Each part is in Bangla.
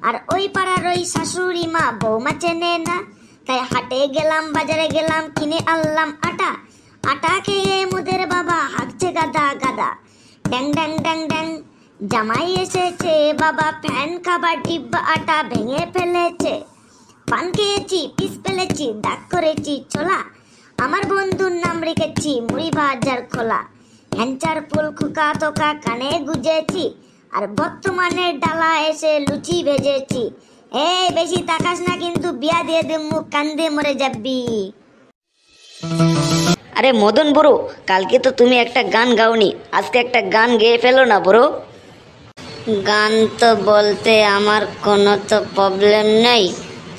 আর ওই পাড়ার ওই শাশুড়ি মা বৌমা চেনে না, তাই হাটে গেলাম, বাজারে গেলাম, কিনে আনলাম আটা। আটা খেয়ে মোদের বাবা হাঁকছে গাদা গাদা। ড্যাং ড্যাং ড্যাং ড্যাং, জামাই এসেছে, বাবা ফ্যান খাবার ডিব্বা আটা ভেঙে ফেলেছে। পান খেয়েছি, পিস ফেলেছি, দাগ করেছি ছোলা, আমার বন্ধুর নাম রেখেছি মুড়ি বাজার খোলা। হ্যাঞ্চার ফুল খোকা তোকা কানে গুজেছি, আর বর্তমানে ডালা এসে লুচি ভেজেছি। এই বেশি তাকাস না, কিন্তু বিয়া দিয়ে দিমু, কান্দে মরে যাবি। আরে মদন বড়ো, কালকে তো তুমি একটা গান গাওনি, আজকে একটা গান গেয়ে ফেলো না বড়ো। গান তো বলতে আমার কোনো তো প্রবলেম নেই,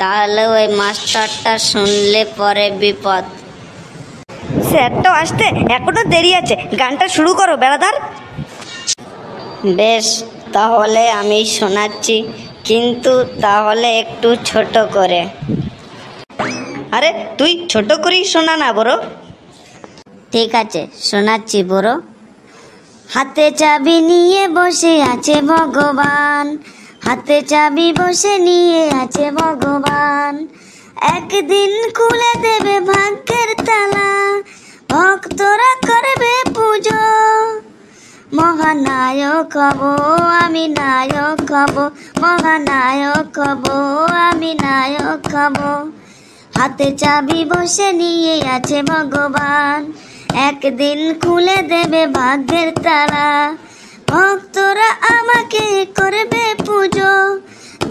তাহলে ওই মাস্টারটা শুনলে পরে বিপদ। স্যার তো আসতে এখনো দেরি আছে, গানটা শুরু করো বেড়াদার। বেশ, তাহলে আমি শোনাচ্ছি, কিন্তু তাহলে একটু ছোট করে। আরে তুই ছোট করেই শোনা না বড়ো। ঠিক আছে, শোনাচ্ছি বড়ো। হাতে চাবি নিয়ে বসে আছে ভগবান, হাতে চাবি বসে নিয়ে আছে ভগবান, একদিন খুলে দেবে ভাগ্যের তালা, ভক্তরা করবে পুজো। মহানায়ক হব আমি, নায়ক হব, মহানায়ক হব আমি, নায়ক হব। হাতে চাবি বসে নিয়ে আছে ভগবান, একদিন খুলে দেবে ভাগ্যের তালা, ভক্তরা আমাকে করবে পুজো,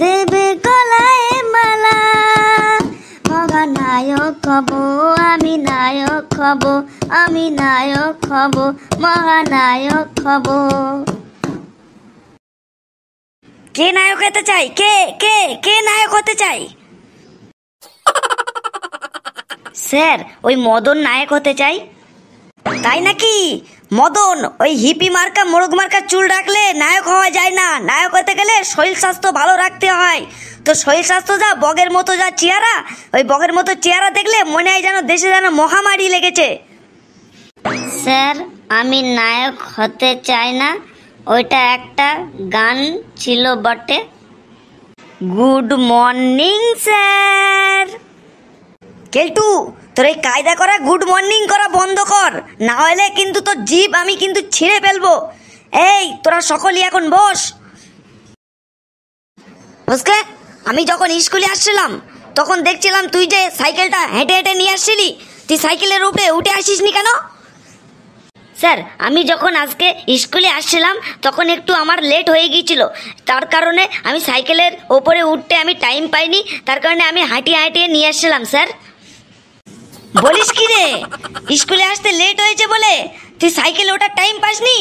দেবে গলায় মালা। মহানায়ক হব আমি, নায়ক হব আমি, নায়ক হব, মহানায়ক হব। কে নায়ক হতে চাই? কে কে কে নায়ক হতে চাই? স্যার, ওই মদন নায়ক হতে চাই। তাই নাকি? মদন ওই হিপি মার্কা মোরগ মার্কা চুল রাখলে নায়ক হওয়া যায় না, নায়ক হতে গেলে শরীর স্বাস্থ্য ভালো রাখতে হয়। তো শরীর স্বাস্থ্য যা বগের মতো যা চেহারা, ওই বগের মতো চেহারা দেখলে মনে হয় যেন দেশে যেন মহামারী লেগেছে। স্যার, আমি নায়ক হতে চাই না, ওইটা একটা গান ছিল বটে। Good morning sir. কেলটু, তোর এই কায়দা করা গুড মর্নিং করা বন্ধ কর, না হলে কিন্তু তোর জিভ আমি কিন্তু ছিঁড়ে ফেলবো। এই তোরা সকলেই এখন বস। বুঝলে, আমি যখন স্কুলে আসছিলাম তখন দেখছিলাম তুই যে সাইকেলটা হেঁটে হেঁটে নিয়ে আসছিলি, তুই সাইকেলের উপরে উঠে আসিসনি কেন? স্যার, আমি যখন আজকে স্কুলে আসছিলাম তখন একটু আমার লেট হয়ে গিয়েছিল, তার কারণে আমি সাইকেলের ওপরে উঠতে আমি টাইম পাইনি, তার কারণে আমি হাঁটিয়ে হাঁটিয়ে নিয়ে আসছিলাম। স্যার, বলিস কি রে, স্কুলে আসতে লেট হয়েছে বলে তুই সাইকেলে ওঠার টাইম পাসনি?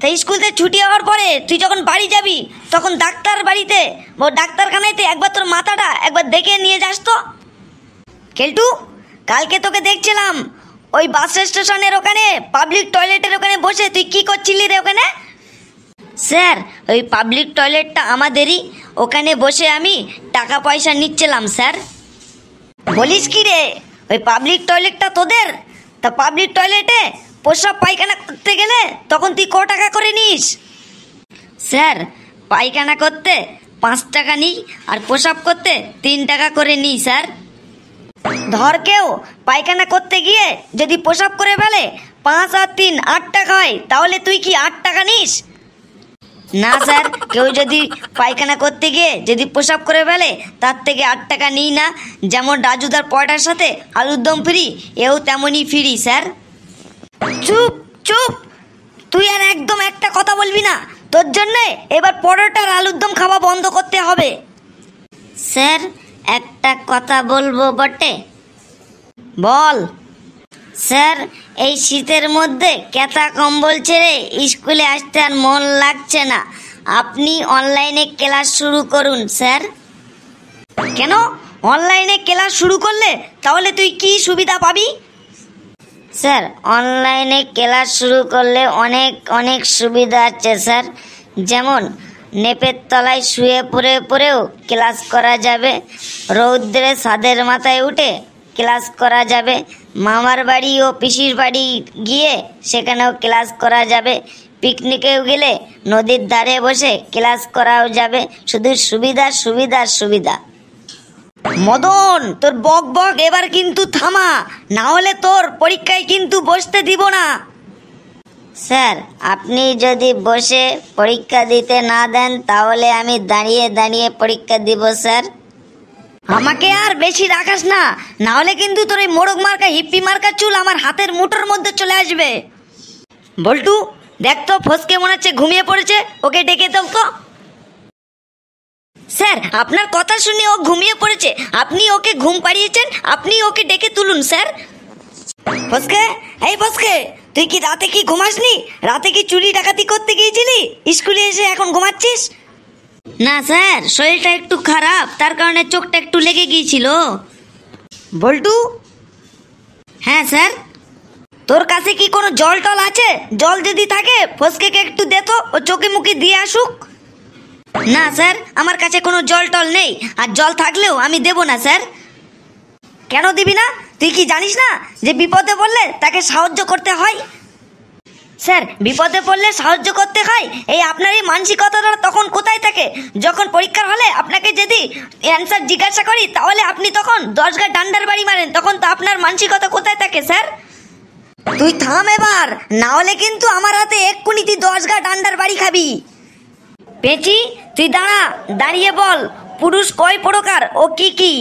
তাই স্কুল থেকে ছুটি হওয়ার পরে তুই যখন বাড়ি যাবি তখন ডাক্তার বাড়িতে ও ডাক্তারখানাতে একবার তোর মাথাটা একবার দেখে নিয়ে যাস তো। কেলটু, কালকে তোকে দেখছিলাম ওই বাস স্টেশনের ওখানে পাবলিক টয়লেটের ওখানে বসে, তুই কি করছিলি রে ওখানে? স্যার, ওই পাবলিক টয়লেটটা আমাদেরই, ওখানে বসে আমি টাকা পয়সা নিচ্ছিলাম। স্যার, বলিস কি রে, ওই পাবলিক টয়লেটটা তোদের? তা পাবলিক টয়লেটে প্রস্রাব পায়খানা করতে গেলে তখন তুই ক টাকা করে নিস? স্যার, পায়খানা করতে 5 টাকা নিই, আর প্রস্রাব করতে 3 টাকা করে নিই। স্যার, ধর কেউ পায়খানা করতে গিয়ে যদি প্রস্রাব করে ফেলে 5 আর 3 8 টাকা হয়, তাহলে তুই কি 8 টাকা নিস? না স্যার, কেউ যদি পায়খানা করতে গিয়ে যদি প্রস্রাব করে ফেলে তার থেকে 8 টাকা নিই না। যেমন রাজুদার পয়টার সাথে আলুর দম ফ্রি, এও তেমনই ফ্রি। স্যার, চুপ চুপ, তুই আর একদম একটা কথা বলবি না, তোর জন্যে এবার পরোটার আলুর দম খাওয়া বন্ধ করতে হবে। স্যার, একটা কথা বলবো বটে। বল। স্যার, এই শীতের মধ্যে ক্যাথা কম্বল ছেড়ে স্কুলে আসতে আর মন লাগছে না, আপনি অনলাইনে ক্লাস শুরু করুন। স্যার, কেন অনলাইনে ক্লাস শুরু করলে তাহলে তুই কি সুবিধা পাবি? স্যার, অনলাইনে ক্লাস শুরু করলে অনেক অনেক সুবিধা আছে স্যার, যেমন নেপের তলায় শুয়ে পড়ে পড়েও ক্লাস করা যাবে, রৌদ্রে ছাদের মাথায় উঠে ক্লাস করা যাবে, মামার বাড়ি ও পিসির বাড়ি গিয়ে সেখানেও ক্লাস করা যাবে, পিকনিকেও গেলে নদীর ধারে বসে ক্লাস করাও যাবে, শুধু সুবিধা সুবিধা সুবিধা। মদন, তোর বক বক এবার কিন্তু থামা, না হলে তোর পরীক্ষায় কিন্তু বসতে দিব না। স্যার, আপনি যদি বসে পরীক্ষা দিতে না দেন তাহলে আমি দাঁড়িয়ে দাঁড়িয়ে পরীক্ষা দিব স্যার। আমাকে আর বেশি রাখাস না, না হলে কিন্তু তোর এই মোড়ক মার্কা হিপ্পি মার্কা চুল আমার হাতের মুঠোর মধ্যে চলে আসবে। বল্টু, দেখ তো ফসকে মনে হচ্ছে ঘুমিয়ে পড়েছে, ওকে ডেকে দাও তো। স্যার, আপনার কথা শুনে ও ঘুমিয়ে পড়েছে, আপনি ওকে ঘুম পাড়িয়েছেন, আপনি ওকে ডেকে তুলুন স্যার। ফসকে, এই ফসকে, তুই কি রাতে কি ঘুমাসনি? রাতে কি চুরি ডাকাতি করতে গিয়েছিলি? স্কুলে এসে এখন ঘুমাচ্ছিস? না স্যার, শরীরটা একটু খারাপ, তার কারণে চোখটা একটু লেগে গিয়েছিল। বল্টু। হ্যাঁ স্যার। তোর কাছে কি কোনো জল টল আছে? জল যদি থাকে ফসকেকে একটু দে তো, ও চোখে মুখে দিয়ে আসুক। না স্যার, আমার কাছে কোনো জল টল নেই, আর জল থাকলেও আমি দেব না স্যার। কেন দিবি না? তুই কি জানিস না যে বিপদে পড়লে তাকে সাহায্য করতে হয়? স্যার, বিপদে পড়লে সাহায্য করতে হয়, এই আপনার এই মানসিকতাটা তখন কোথায় থাকে? যখন পরীক্ষার হলে আপনাকে যদি অ্যান্সার জিজ্ঞাসা করি তাহলে আপনি তখন 10 গা ডান্ডার বাড়ি মারেন, তখন তো আপনার মানসিকতা কোথায় থাকে স্যার? তুই থাম এবার, না হলে কিন্তু আমার হাতে এক্ষুনি তুই 10 গা ডান্ডার বাড়ি খাবি। পেঁচি, তুই দাঁড়া, দাঁড়িয়ে বল পুরুষ কয় প্রকার ও কি কি?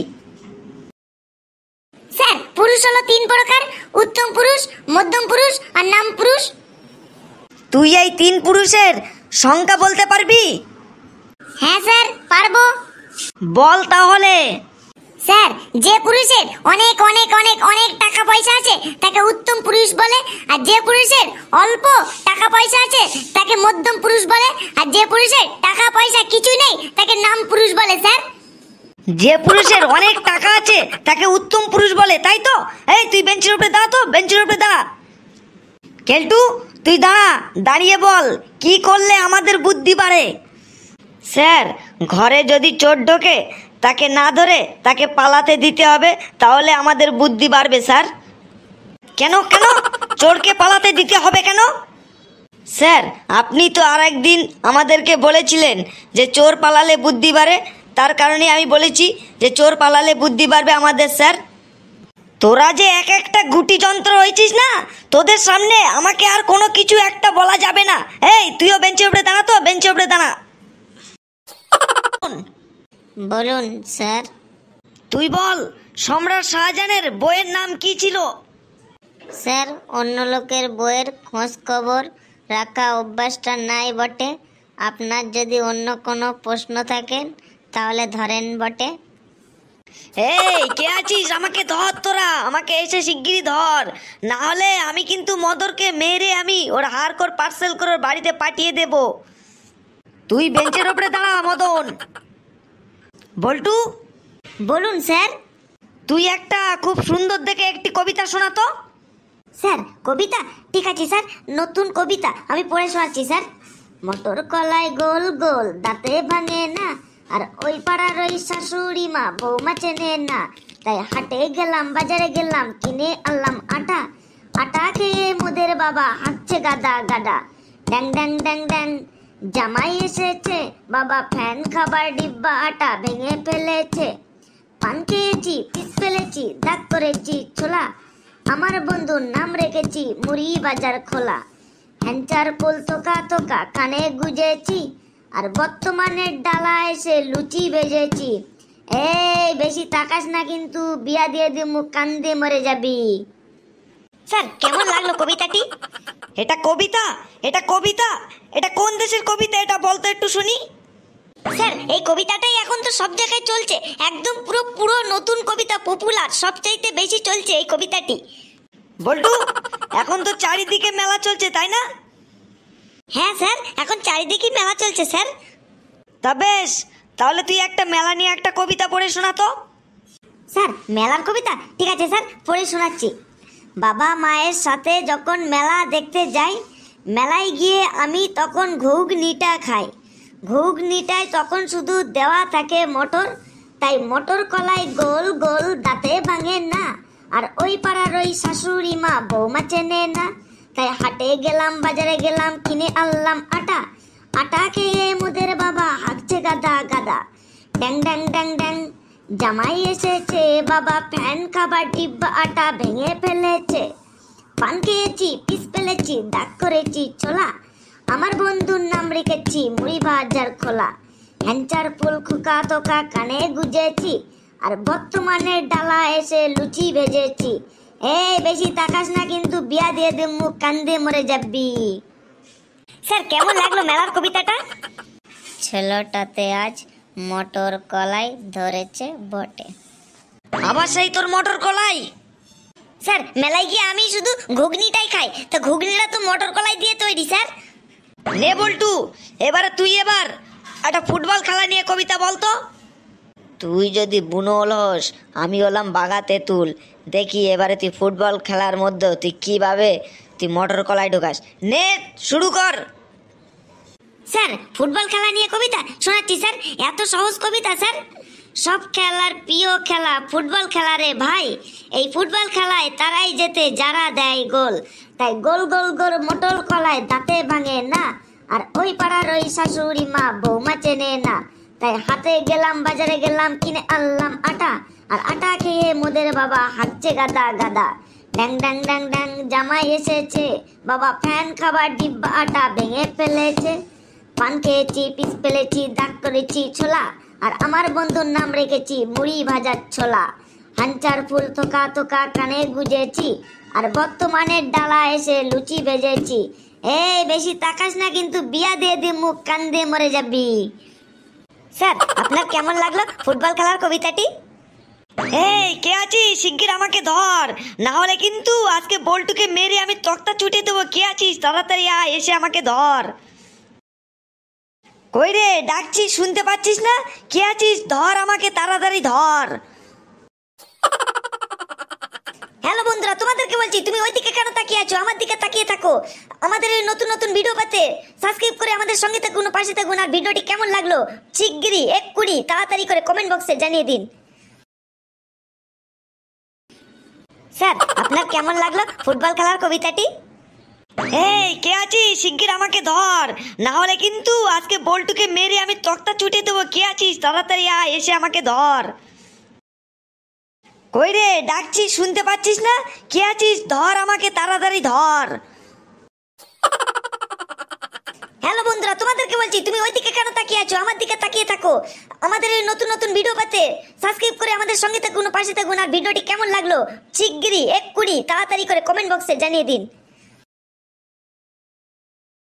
স্যার, পুরুষ হলো 3 প্রকার: উত্তম পুরুষ, মধ্যম পুরুষ আর নাম পুরুষ। তুই এই 3 পুরুষের সংখ্যা বলতে পারবি? হ্যাঁ স্যার, পারবো। বল তাহলে। স্যার, যে পুরুষের অনেক অনেক অনেক অনেক টাকা পয়সা আছে তাকে উত্তম পুরুষ বলে, আর যে পুরুষের অল্প টাকা পয়সা আছে তাকে মধ্যম পুরুষ বলে, আর যে পুরুষের টাকা পয়সা কিছু নেই তাকে নাম পুরুষ বলে স্যার। যে পুরুষের অনেক টাকা আছে তাকে উত্তম পুরুষ বলে, তাই তো? এই তুই বেঞ্চের উপরে দাঁড়া তো, বেঞ্চের উপরে দাঁড়া। কেলটু, তুই দাঁড়া, দাঁড়িয়ে বল কি করলে আমাদের বুদ্ধি বাড়ে? স্যার, ঘরে যদি চোর ঢোকে তাকে না ধরে তাকে পালাতে দিতে হবে, তাহলে আমাদের বুদ্ধি বাড়বে স্যার। কেন কেন চোরকে পালাতে দিতে হবে কেন? স্যার, আপনি তো আর একদিন আমাদেরকে বলেছিলেন যে চোর পালালে বুদ্ধি বাড়ে, তার কারণে আমি বলেছি যে চোর পালালে বুদ্ধি বাড়বে আমাদের স্যার। তোরা যে এক একটা গুটি যন্ত্র হয়েছিস না, তোদের সামনে আমাকে আর কোনো কিছু একটা বলা যাবে না। এই তুইও বেঞ্চের উপরে দাঁড়া তো, বেঞ্চের উপরে দাঁড়া। বলুন স্যার। তুই বল, সম্রাট শাহজাহানের বইয়ের নাম কি ছিল? স্যার, অন্য লোকের বইয়ের খোঁজ খবর রাখা অভ্যাসটা নাই বটে। আপনার যদি অন্য কোনো প্রশ্ন থাকে তাহলে ধরেন বটে। এই কে আছিস? আমাকে ধর, তোরা আমাকে এসে শিগগিরই ধর, না হলে আমি কিন্তু মদরকে মেরে আমি ওর হাড় পার্সেল করে ওর বাড়িতে পাঠিয়ে দেব। তুই বেঞ্চের উপরে দাঁড়া মদন। বল্টু। বলুন স্যার। তুই একটা খুব সুন্দর দেখে একটি কবিতা শোনা তো। স্যার, কবিতা? ঠিক আছে স্যার, নতুন কবিতা আমি পড়ে শোনাচ্ছি স্যার। মটর কলাই গোল গোল দাঁতে ভাঙে না, আর ওই পাড়ার ওই শাশুড়ি মা বৌমা চেনে না, তাই হাটে গেলাম বাজারে গেলাম কিনে আনলাম আটা, আটা খেয়ে মোদের বাবা হাঁকছে গাদা গাদা। ড্যাং ড্যাং ড্যাং ড্যাং জামাই এসেছে, বাবা ফ্যান খাবার ডিব্বা আটা ভেঙে ফেলেছে। পান খেয়েছি, পিস ফেলেছি, দাগ করেছি ছোলা, আমার বন্ধুর নাম রেখেছি মুড়ি বাজার খোলা। হ্যাঞ্চার পোল তোকা তোকা কানে গুজেছি, আর বর্তমানে ডালা এসে লুচি ভেজেছি। এই বেশি তাকাস না কিন্তু বিয়া দিয়ে দিমু, কান্দে মরে যাবি। স্যার, কেমন লাগলো কবিতাটি? এটা কবিতা? এটা কবিতা? এটা কোন দেশের কবিতা এটা বলতো একটু শুনি। স্যার, এই কবিতাটাই এখন তো সব জায়গায় চলছে, একদম পুরো পুরো নতুন কবিতা, পপুলার, সবচাইতে বেশি চলছে এই কবিতাটি। বল্টু, এখন তো চারিদিকে মেলা চলছে তাই না? হ্যাঁ স্যার, এখন চারিদিকে মেলা চলছে স্যার। তা বেশ, তাহলে তুই একটা মেলা নিয়ে একটা কবিতা পড়ে শোনা তো। স্যার, মেলার কবিতা? ঠিক আছে স্যার, পড়ে শোনাচ্ছি। বাবা মায়ের সাথে যখন মেলা দেখতে যাই, মেলায় গিয়ে আমি তখন ঘুগনিটা খাই। ঘুগনিটায় তখন শুধু দেওয়া থাকে মটর, তাই মটর কলাই গোল গোল দাঁতে ভাঙে না, আর ওই পাড়ার ওই শাশুড়ি মা বৌমা চেনে না, তাই হাটে গেলাম বাজারে গেলাম কিনে আনলাম আটা আটা খেয়ে মোদের বাবা হাঁকছে গাদা গাদা ড্যাং ড্যাং ড্যাং ড্যাং জামাই এসেছে বাবা ফ্যান খাবার ডিব্বা আটা ভেঙে ফেলেছে পান খেয়েছি পিস ফেলেছি দাগ করেছি ছোলা আমার বন্ধুর নাম রেখেছি মুড়ি বাজার খোলা হ্যাঞ্চার ফুল খুকা তোকা কানে গুজেছি আর বর্তমানে ডালা এসে লুচি ভেজেছি এই বেশি তাকাস না কিন্তু বিয়া দিয়ে দে মুখ কান্দে মরে যাবি। স্যার কেমন লাগলো মেলার কবিতাটা? ছেলেটাতে আজ মটর কলাই ধরেছে বটে। আবার সেই তোর মটর কলাই? স্যার মেলায় গিয়ে আমি শুধু ঘুগনিটাই খাই, তো ঘুগনিটা তো মটর কলাই দিয়ে তৈরি স্যার। নে বল্টু, এবারে তুই এবার একটা ফুটবল খেলা নিয়ে কবিতা বলতো। তুই যদি বুনোল হোস, আমি হলাম বাঘা তেঁতুল। দেখি এবারে তুই ফুটবল খেলার মধ্যে তুই কিভাবে তুই মটর কলাই ঢোকাস। নে শুরু কর। স্যার ফুটবল খেলা নিয়ে কবিতা শোনাচ্ছি স্যার। এত সহজ কবিতা স্যার। সব খেলার প্রিয় খেলা ফুটবল খেলা রে ভাই। এই ফুটবল খেলায় তারাই জেতে যারা দেয় গোল। তাই গোল গোল গোল মটর কলায় দাঁতে ভাঙে না। আর ওই পাড়ার ওই শাশুড়ি মা বৌমা চেনে না। তাই হাতে গেলাম বাজারে গেলাম কিনে আনলাম আটা আর আটা খেয়ে মোদের বাবা হাঁকছে গাদা গাদা ড্যাং ড্যাং ড্যাং ড্যাং জামাই এসেছে বাবা ফ্যান খাবার ডিব্বা আটা ভেঙে ফেলেছে পান খেয়েছি পিস ফেলেছি দাগ করেছি ছোলা আর আমার বন্ধুর নাম রেখেছি মুড়ি ভাজার ছোলা হাঞ্চার ফুল তোকা তোকা কানে গুজেছি আর বর্তমানে ডালা এসে লুচি ভেজেছি এই বেশি তাকাস না কিন্তু বিয়া দিয়ে দিয়ে মুখ কান্দে মরে যাবি। স্যার আপনার কেমন লাগলো ফুটবল খেলার কবিতাটি? এই কে আছিস, শিগগির আমাকে ধর, না হলে কিন্তু আজকে বল্টুকে মেরে আমি তক্তা ছুটিয়ে দেবো। কে আছিস, তাড়াতাড়ি আয়, এসে আমাকে ধর। কই রে, ডাকছিস শুনতে পাচ্ছিস না? কে আছিস, ধর আমাকে, তাড়াতাড়ি ধর। হ্যালো বন্ধুরা, তোমাদেরকে বলছি তুমি ওই দিকে কেন তাকিয়ে আছো? আমার দিকে তাকিয়ে থাকো। আমাদের এই নতুন নতুন ভিডিও পেতে সাবস্ক্রাইব করে আমাদের সঙ্গে থাকুন, পাশে থাকুন। আর ভিডিওটি কেমন লাগলো শিগগিরই এক্ষুনি তাড়াতাড়ি করে কমেন্ট বক্সে জানিয়ে দিন। স্যার আপনার কেমন লাগলো ফুটবল খেলার কবিতাটি? এই কেয়াচি শিগগির আমাকে ধর, না হলে কিন্তু আজকে বল্টুকে মেরে আমি তক্তা ছুটিয়ে দেবো। কে আছিস ধর আমাকে, তাড়াতাড়ি ধর। স্যার আপনার কেমন লাগলো ফুটবল খেলার কবিতাটি? এই কে আছিস, শিগগির আমাকে ধর, না হলে কিন্তু আজকে বল্টুকে মেরে আমি তক্তা ছুটিয়ে দেবো। কে আছিস, তাড়াতাড়ি আয়, এসে আমাকে ধর। কই রে, ডাকছিস শুনতে পাচ্ছিস না? কে আছিস, ধর আমাকে, তাড়াতাড়ি ধর। হ্যালো বন্ধুরা, তোমাদেরকে বলছি তুমি ওই দিকে কেন তাকিয়ে আছো? আমার দিকে তাকিয়ে থাকো। আমাদের এই নতুন নতুন ভিডিও পেতে সাবস্ক্রাইব করে আমাদের সঙ্গে থাকুন, পাশে থাকুন। আর ভিডিওটি কেমন লাগলো শিগগিরই এক্ষুনি তাড়াতাড়ি করে কমেন্ট বক্সে জানিয়ে দিন।